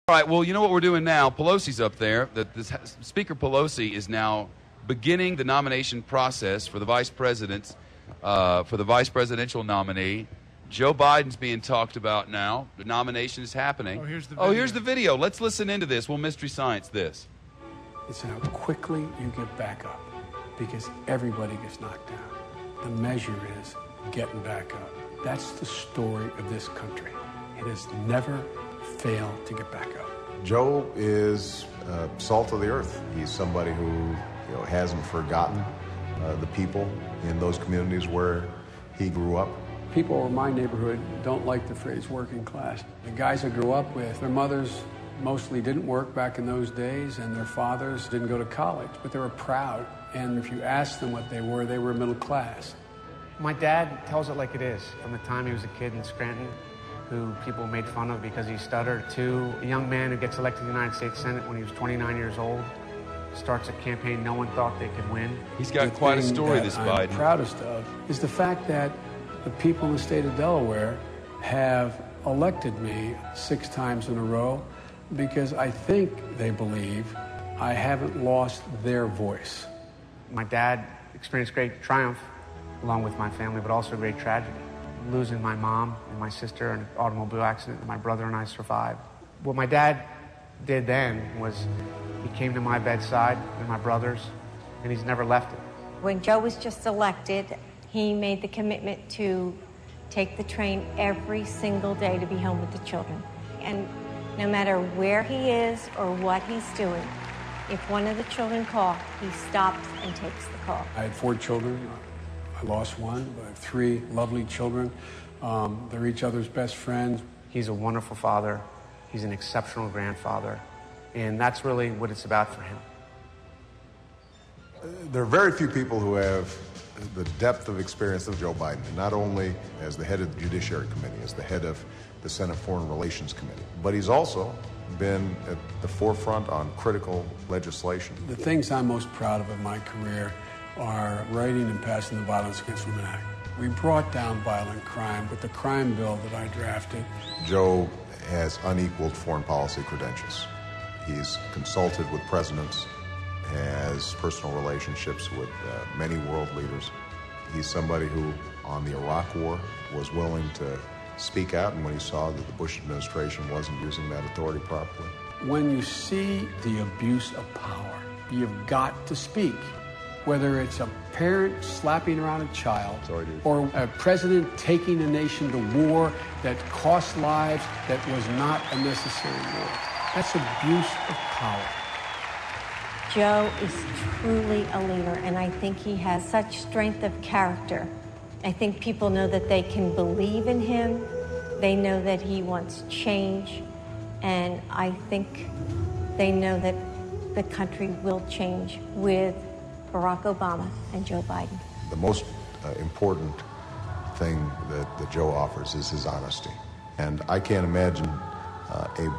All right, well, you know what we're doing now? Pelosi's up there. Speaker Pelosi is now beginning the nomination process for the vice president's, for the vice presidential nominee. Joe Biden's being talked about now. The nomination is happening. Here's the video. Let's listen into this. We'll mystery science this. It's how quickly you get back up, because everybody gets knocked down. The measure is getting back up. That's the story of this country. It has never failed to get back up. Joe is salt of the earth. He's somebody who hasn't forgotten the people in those communities where he grew up. People in my neighborhood don't like the phrase working class. The guys I grew up with, their mothers mostly didn't work back in those days, and their fathers didn't go to college, but they were proud. And if you asked them what they were middle class. My dad tells it like it is. From the time he was a kid in Scranton, who people made fun of because he stuttered, to a young man who gets elected to the United States Senate when he was 29 years old, starts a campaign no one thought they could win. He's got quite a story, this Biden. What I'm proudest of is the fact that the people in the state of Delaware have elected me 6 times in a row, because I think they believe I haven't lost their voice. My dad experienced great triumph along with my family, but also great tragedy. Losing my mom and my sister in an automobile accident that my brother and I survived. What my dad did then was he came to my bedside and my brother's, and he's never left it. When Joe was just elected, he made the commitment to take the train every single day to be home with the children. And no matter where he is or what he's doing, if one of the children call, he stops and takes the call. I had 4 children. I lost one, but I have 3 lovely children. They're each other's best friends. He's a wonderful father. He's an exceptional grandfather. And that's really what it's about for him. There are very few people who have the depth of experience of Joe Biden, not only as the head of the Judiciary Committee, as the head of the Senate Foreign Relations Committee, but he's also been at the forefront on critical legislation. The things I'm most proud of in my career are writing and passing the Violence Against Women Act. We brought down violent crime with the crime bill that I drafted. Joe has unequaled foreign policy credentials. He's consulted with presidents, has personal relationships with many world leaders. He's somebody who, on the Iraq War, was willing to speak out, and when he saw that the Bush administration wasn't using that authority properly. When you see the abuse of power, you've got to speak. Whether it's a parent slapping around a child, or a president taking a nation to war that cost lives, that was not a necessary war. That's abuse of power. Joe is truly a leader, and I think he has such strength of character. I think people know that they can believe in him. They know that he wants change, and I think they know that the country will change with Barack Obama and Joe Biden. The most important thing that Joe offers is his honesty. And I can't imagine a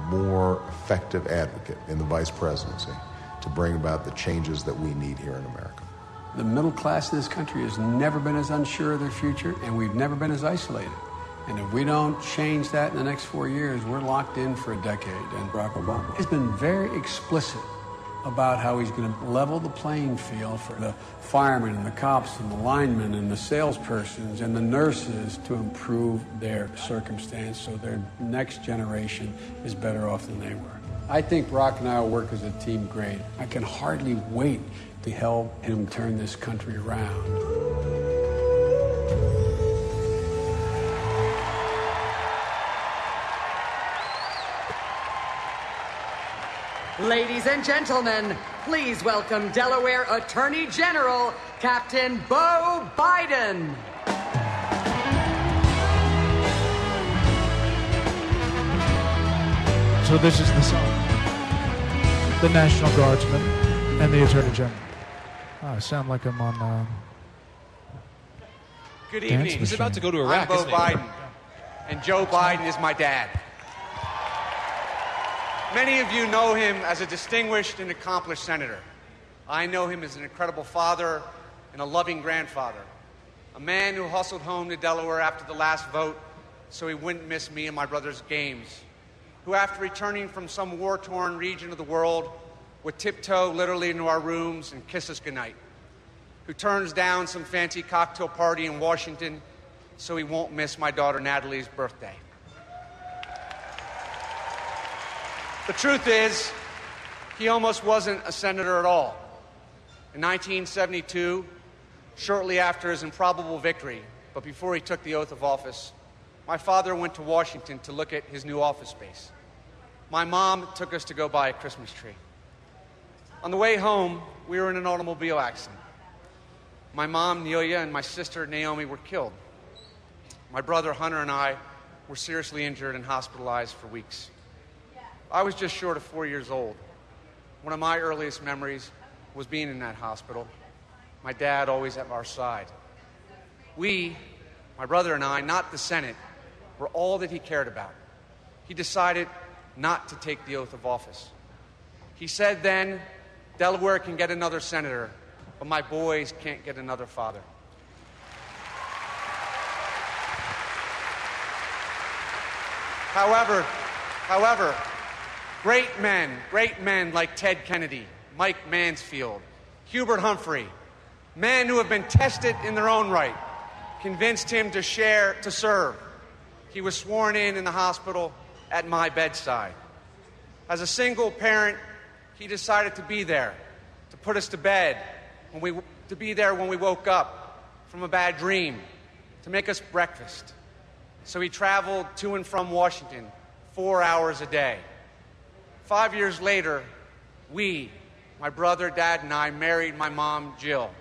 more effective advocate in the vice presidency to bring about the changes that we need here in America. The middle class in this country has never been as unsure of their future, and we've never been as isolated. And if we don't change that in the next 4 years, we're locked in for a decade. And Barack Obama has been very explicit about how he's going to level the playing field for the firemen and the cops and the linemen and the salespersons and the nurses to improve their circumstance so their next generation is better off than they were. I think Barack and I will work as a team great. I can hardly wait to help him turn this country around. Ladies and gentlemen, please welcome Delaware Attorney General, Captain Beau Biden. So this is the song. The National Guardsman and the Attorney General. Oh, I sound like I'm on Good evening. He's about to go to Iraq. I'm Beau Biden, and Joe Biden is my dad. Many of you know him as a distinguished and accomplished senator. I know him as an incredible father and a loving grandfather, a man who hustled home to Delaware after the last vote so he wouldn't miss me and my brother's games, who, after returning from some war-torn region of the world, would tiptoe literally into our rooms and kiss us goodnight, who turns down some fancy cocktail party in Washington so he won't miss my daughter Natalie's birthday. The truth is, he almost wasn't a senator at all. In 1972, shortly after his improbable victory, but before he took the oath of office, my father went to Washington to look at his new office space. My mom took us to go buy a Christmas tree. On the way home, we were in an automobile accident. My mom, Nelia, and my sister, Naomi, were killed. My brother, Hunter, and I were seriously injured and hospitalized for weeks. I was just short of 4 years old. One of my earliest memories was being in that hospital, my dad always at our side. We, my brother and I, not the Senate, were all that he cared about. He decided not to take the oath of office. He said then, Delaware can get another senator, but my boys can't get another father. However, great men like Ted Kennedy, Mike Mansfield, Hubert Humphrey, men who have been tested in their own right, convinced him to serve. He was sworn in the hospital at my bedside. As a single parent, he decided to be there, to put us to bed, to be there when we woke up from a bad dream, to make us breakfast. So he traveled to and from Washington 4 hours a day. 5 years later, we, my brother, Dad, and I married my mom, Jill.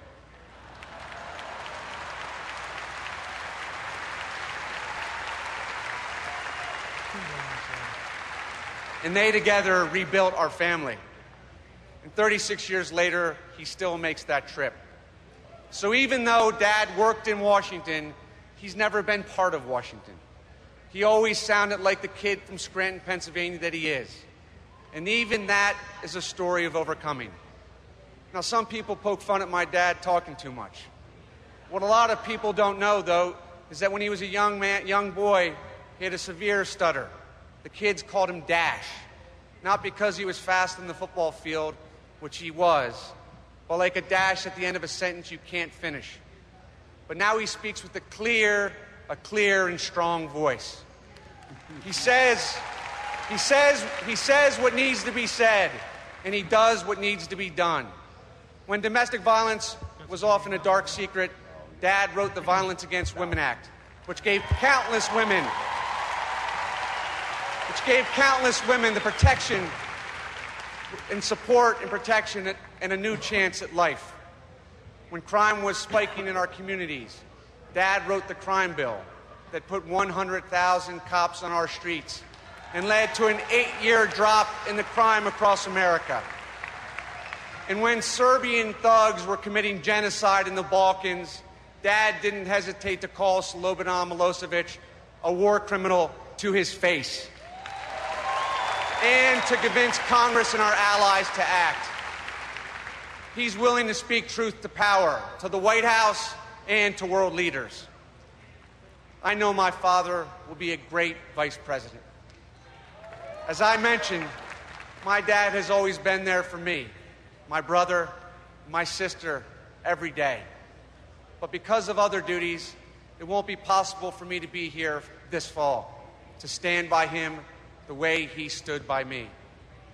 And they together rebuilt our family. And 36 years later, he still makes that trip. So even though Dad worked in Washington, he's never been part of Washington. He always sounded like the kid from Scranton, Pennsylvania that he is. And even that is a story of overcoming. Now, some people poke fun at my dad talking too much. What a lot of people don't know, though, is that when he was a young boy, he had a severe stutter. The kids called him Dash, not because he was fast in the football field, which he was, but like a dash at the end of a sentence you can't finish. But now he speaks with a clear and strong voice. He says what needs to be said, and he does what needs to be done. When domestic violence was often a dark secret, Dad wrote the Violence Against Women Act, which gave countless women the protection and support and protection and a new chance at life. When crime was spiking in our communities, Dad wrote the crime bill that put 100,000 cops on our streets and led to an 8-year drop in the crime across America. And when Serbian thugs were committing genocide in the Balkans, Dad didn't hesitate to call Slobodan Milosevic a war criminal to his face, and to convince Congress and our allies to act. He's willing to speak truth to power, to the White House and to world leaders. I know my father will be a great vice president. As I mentioned, my dad has always been there for me, my brother, my sister, every day. But because of other duties, it won't be possible for me to be here this fall, to stand by him the way he stood by me.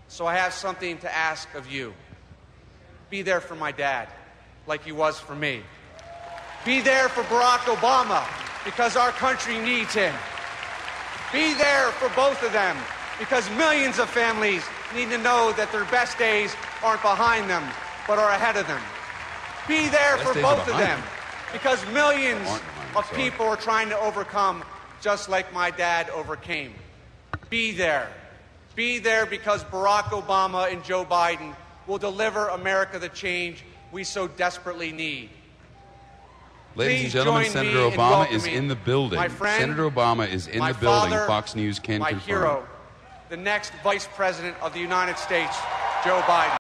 So I have something to ask of you. Be there for my dad, like he was for me. Be there for Barack Obama, because our country needs him. Be there for both of them, because millions of families need to know that their best days aren't behind them, but are ahead of them. Be there for both of them, because millions of people are trying to overcome just like my dad overcame. Be there. Be there because Barack Obama and Joe Biden will deliver America the change we so desperately need. Ladies and gentlemen, Senator Obama is in the building. My friend, Senator Obama is in the building. Father, Fox News can my confirm. hero, the next Vice President of the United States, Joe Biden.